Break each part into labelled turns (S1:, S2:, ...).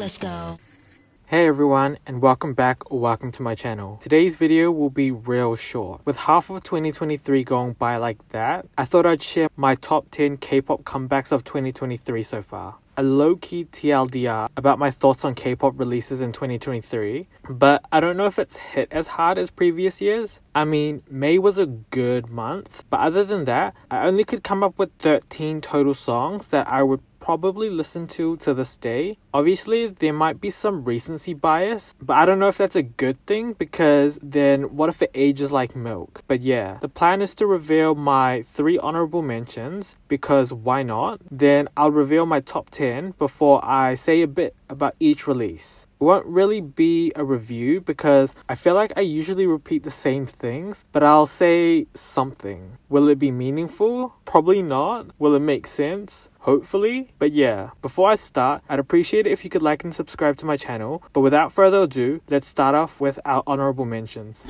S1: Let's go.
S2: Hey everyone, and welcome back or welcome to my channel. Today's video will be real short. With half of 2023 going by like that, I thought I'd share my top 10 K-pop comebacks of 2023 so far. A low-key TLDR about my thoughts on K-pop releases in 2023, but I don't know if it's hit as hard as previous years. I mean, May was a good month, but other than that, I only could come up with 13 total songs that I would probably listen to this day. Obviously, there might be some recency bias, but I don't know if that's a good thing because then what if it ages like milk? But yeah, the plan is to reveal my 3 honorable mentions because why not? Then I'll reveal my top 10 before I say a bit about each release. It won't really be a review because I feel like I usually repeat the same things, but I'll say something. Will it be meaningful? Probably not. Will it make sense? Hopefully. But yeah, before I start, I'd appreciate it if you could like and subscribe to my channel. But without further ado, let's start off with our honorable mentions.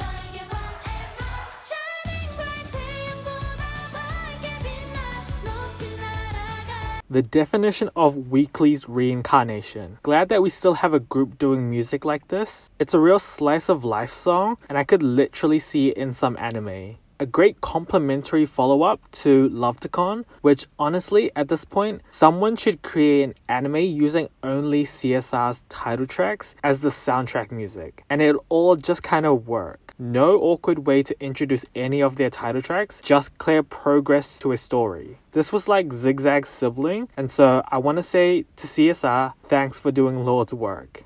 S2: The definition of Weekly's reincarnation. Glad that we still have a group doing music like this. It's a real slice of life song, and I could literally see it in some anime. A great complimentary follow-up to Love-to-Con, which honestly, at this point, someone should create an anime using only CSR's title tracks as the soundtrack music, and it'll all just kind of work. No awkward way to introduce any of their title tracks, just clear progress to a story. This was like Zigzag's sibling, and so I want to say to CSR, thanks for doing Lord's work.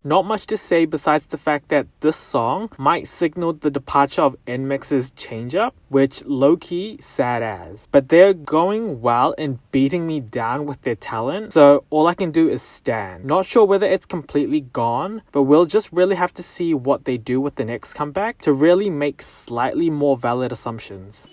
S2: Not much to say besides the fact that this song might signal the departure of NMIXX's Change Up, which low-key sad as. But they're going well and beating me down with their talent, so all I can do is stand. Not sure whether it's completely gone, but we'll just really have to see what they do with the next comeback to really make slightly more valid assumptions.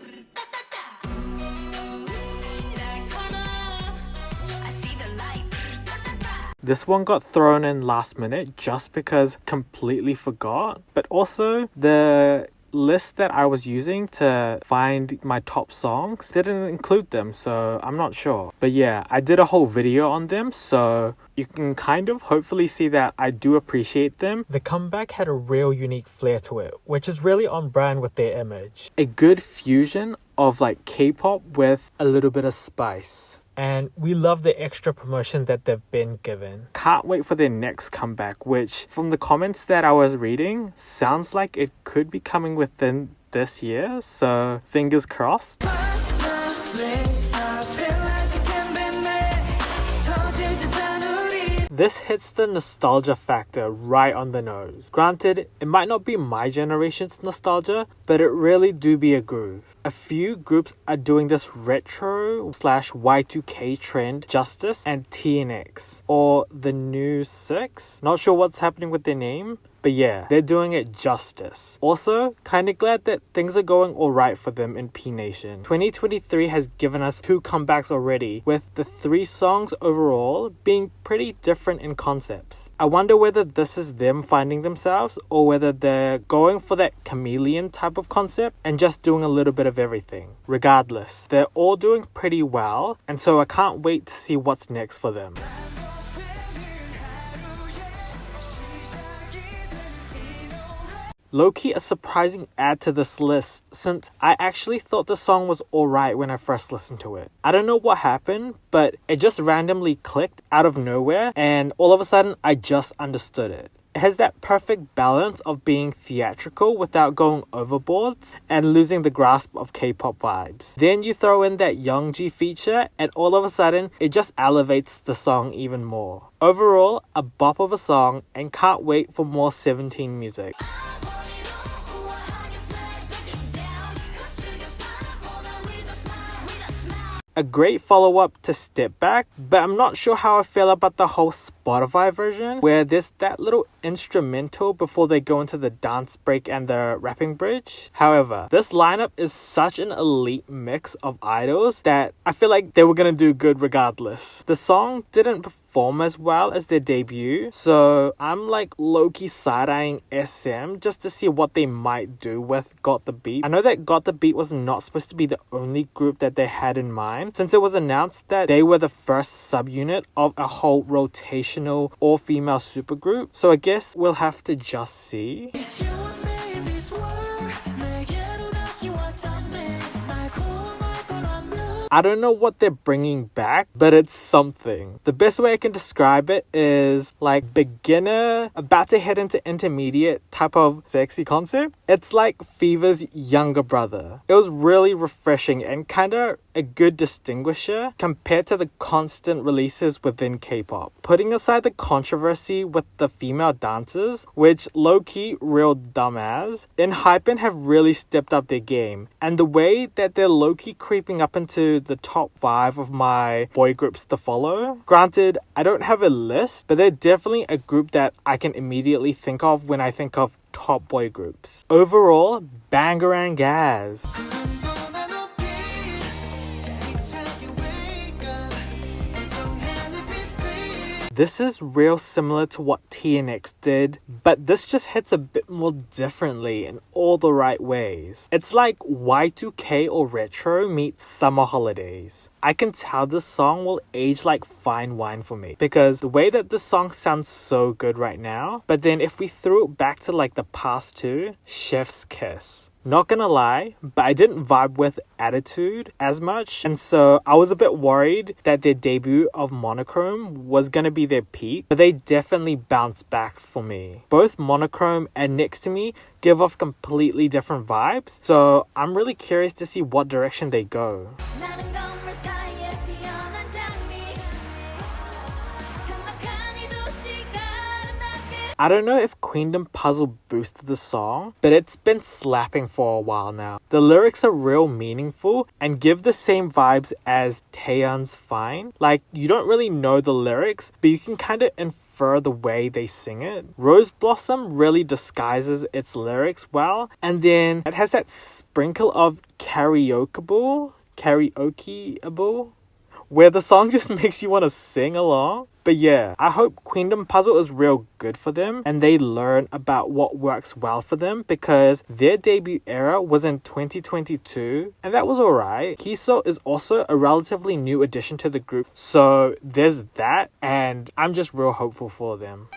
S2: This one got thrown in last minute just because completely forgot, but also the list that I was using to find my top songs didn't include them, so I'm not sure. But yeah, I did a whole video on them, so you can kind of hopefully see that I do appreciate them. The comeback had a real unique flair to it, which is really on brand with their image. A good fusion of like K-pop with a little bit of spice. And we love the extra promotion that they've been given. Can't wait for their next comeback, which from the comments that I was reading, sounds like it could be coming within this year, so fingers crossed. This hits the nostalgia factor right on the nose. Granted, it might not be my generation's nostalgia, but it really do be a groove. A few groups are doing this retro / Y2K trend justice, and TNX, or the new 6. Not sure what's happening with their name, but yeah, they're doing it justice. Also, kinda glad that things are going alright for them in P Nation. 2023 has given us 2 comebacks already, with the 3 songs overall being pretty different in concepts. I wonder whether this is them finding themselves, or whether they're going for that chameleon type of concept and just doing a little bit of everything. Regardless, they're all doing pretty well, and so I can't wait to see what's next for them. Low-key a surprising add to this list since I actually thought the song was alright when I first listened to it. I don't know what happened, but it just randomly clicked out of nowhere and all of a sudden I just understood it. It has that perfect balance of being theatrical without going overboard and losing the grasp of K-pop vibes. Then you throw in that Youngji feature and all of a sudden it just elevates the song even more. Overall, a bop of a song and can't wait for more 17 music. A great follow-up to Step Back, but I'm not sure how I feel about the whole Spotify version where there's that little instrumental before they go into the dance break and the rapping bridge. However, this lineup is such an elite mix of idols that I feel like they were gonna do good regardless. The song didn't perform perform as well as their debut, so I'm like low-key side-eyeing SM just to see what they might do with Got The Beat. I know that Got The Beat was not supposed to be the only group that they had in mind, since it was announced that they were the first subunit of a whole rotational all-female supergroup, so I guess we'll have to just see. I don't know what they're bringing back, but it's something. The best way I can describe it is like beginner, about to head into intermediate type of sexy concept. It's like Fever's younger brother. It was really refreshing and kind of a good distinguisher compared to the constant releases within K-pop. Putting aside the controversy with the female dancers, which low-key real dumbass, ENHYPEN have really stepped up their game. And the way that they're low-key creeping up into the top 5 of my boy groups to follow. Granted, I don't have a list, but they're definitely a group that I can immediately think of when I think of top boy groups. Overall, bangarang gas. This is real similar to what TNX did, but this just hits a bit more differently in all the right ways. It's like Y2K or retro meets summer holidays. I can tell this song will age like fine wine for me because the way that this song sounds so good right now, but then if we threw it back to like the past two, Chef's Kiss. Not gonna lie, but I didn't vibe with Attitude as much, and so I was a bit worried that their debut of Monochrome was gonna be their peak, but they definitely bounced back for me. Both Monochrome and Next to Me give off completely different vibes, so I'm really curious to see what direction they go. I don't know if Queendom Puzzle boosted the song, but it's been slapping for a while now. The lyrics are real meaningful and give the same vibes as Taeyeon's Fine. Like, you don't really know the lyrics, but you can kind of infer the way they sing it. Rose Blossom really disguises its lyrics well, and then it has that sprinkle of karaokeable, where the song just makes you want to sing along. But yeah, I hope Queendom Puzzle is real good for them and they learn about what works well for them, because their debut era was in 2022 and that was alright. Kiso is also a relatively new addition to the group, so there's that, and I'm just real hopeful for them.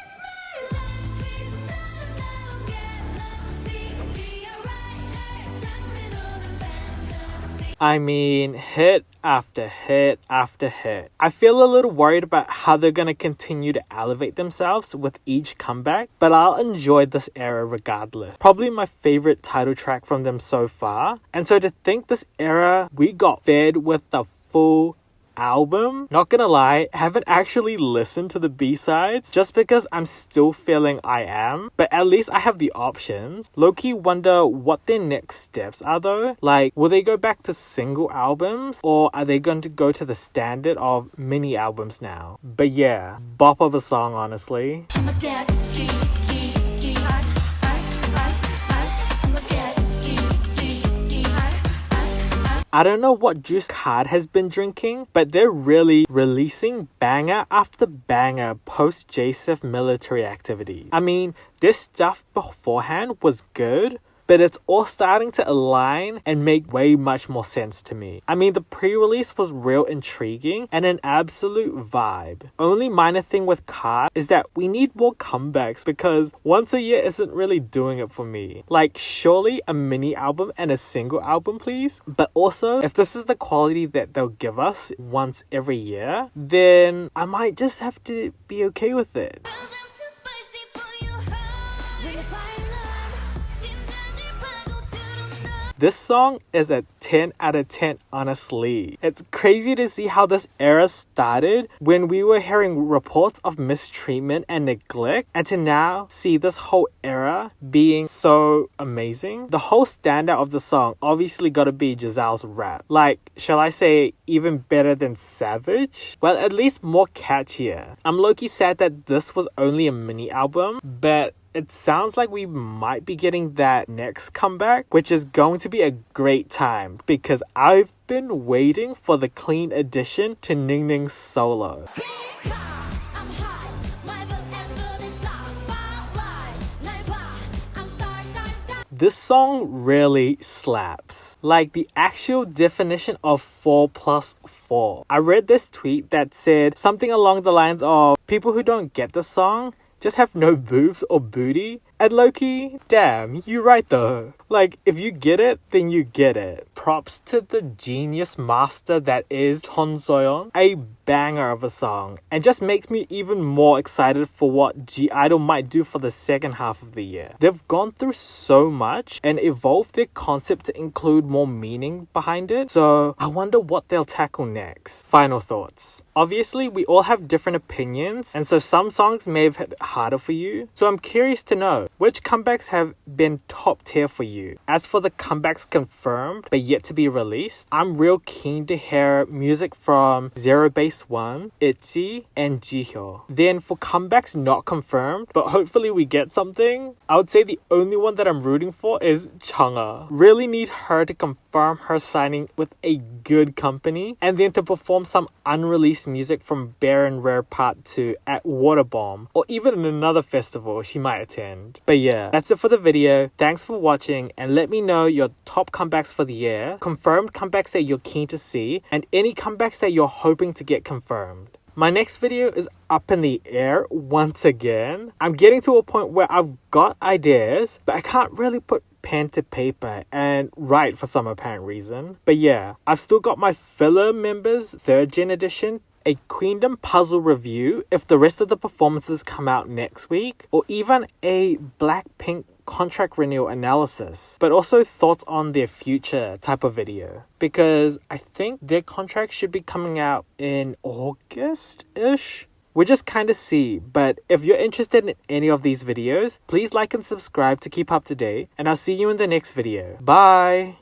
S2: I mean, hit after hit after hit. I feel a little worried about how they're gonna continue to elevate themselves with each comeback, but I'll enjoy this era regardless. Probably my favorite title track from them so far. And so to think this era, we got fed with the full album. Not gonna lie, haven't actually listened to the B-sides just because I'm still feeling I Am, but at least I have the options. Low-key wonder what their next steps are though. Like, will they go back to single albums, or are they going to go to the standard of mini albums now? But yeah, bop of a song, honestly. I don't know what juice Card has been drinking, but they're really releasing banger after banger post JSIF military activity. I mean, this stuff beforehand was good, but it's all starting to align and make way much more sense to me. I mean, the pre-release was real intriguing and an absolute vibe. Only minor thing with Card is that we need more comebacks, because once a year isn't really doing it for me. Like, surely a mini album and a single album, please. But also, if this is the quality that they'll give us once every year, then I might just have to be okay with it. This song is a 10 out of 10, honestly. It's crazy to see how this era started when we were hearing reports of mistreatment and neglect, and to now see this whole era being so amazing. The whole standout of the song obviously gotta be Giselle's rap. Like, shall I say even better than Savage? Well, at least more catchier. I'm low-key sad that this was only a mini album, but it sounds like we might be getting that next comeback, which is going to be a great time because I've been waiting for the clean addition to Ning Ning's solo. this song really slaps. Like the actual definition of 4+4. I read this tweet that said something along the lines of people who don't get the song just have no boobs or booty. And low-key, damn, you right though. Like, if you get it, then you get it. Props to the genius master that is Chungxiao. A banger of a song. And just makes me even more excited for what G-Idol might do for the second half of the year. They've gone through so much and evolved their concept to include more meaning behind it. So, I wonder what they'll tackle next. Final thoughts. Obviously, we all have different opinions, and so some songs may have hit harder for you. So I'm curious to know, which comebacks have been top tier for you? As for the comebacks confirmed but yet to be released, I'm real keen to hear music from Zero Base One, ITZY, and Jihyo. Then for comebacks not confirmed, but hopefully we get something, I would say the only one that I'm rooting for is Chungha. Really need her to confirm her signing with a good company, and then to perform some unreleased music from Bare and Rare Part 2 at Waterbomb, or even in another festival she might attend. But yeah, that's it for the video. Thanks for watching, and let me know your top comebacks for the year, confirmed comebacks that you're keen to see, and any comebacks that you're hoping to get confirmed. My next video is up in the air once again. I'm getting to a point where I've got ideas, but I can't really put pen to paper and write for some apparent reason. But yeah, I've still got my filler members 3rd Gen edition, a Queendom puzzle review if the rest of the performances come out next week, or even a Blackpink contract renewal analysis, but also thoughts on their future type of video, because I think their contract should be coming out in August-ish. We'll just kind of see, but if you're interested in any of these videos, please like and subscribe to keep up to date, and I'll see you in the next video. Bye!